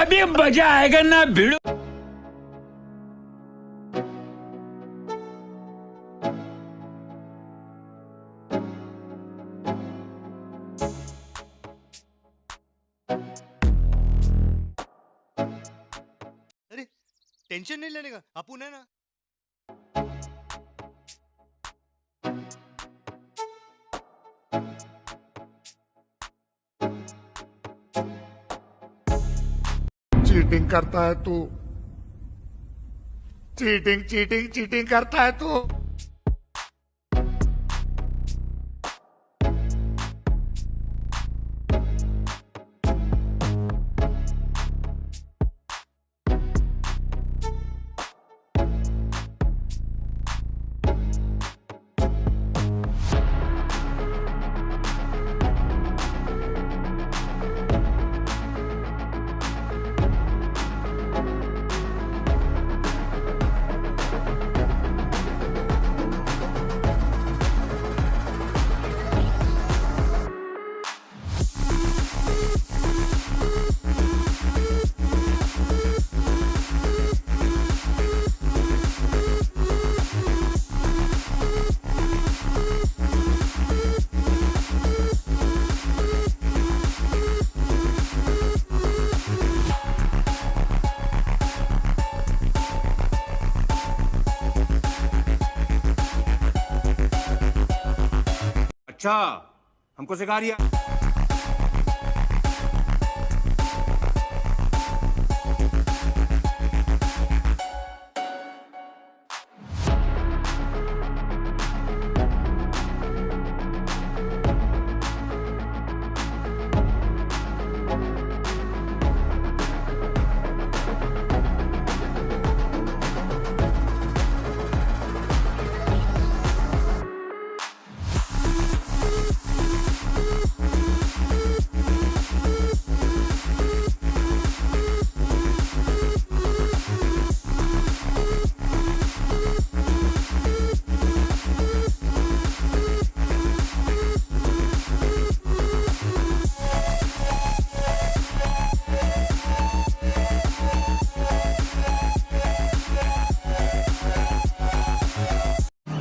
अभी मजा आएगा ना भिड़ो। अरे टेंशन नहीं लेने का, अपन है ना। चीटिंग करता है तू, चीटिंग चीटिंग चीटिंग करता है तू। अच्छा हमको सिखा दिया।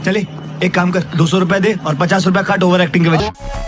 चले एक काम कर, 200 रुपए दे और 50 रुपए काट ओवर एक्टिंग के वजह।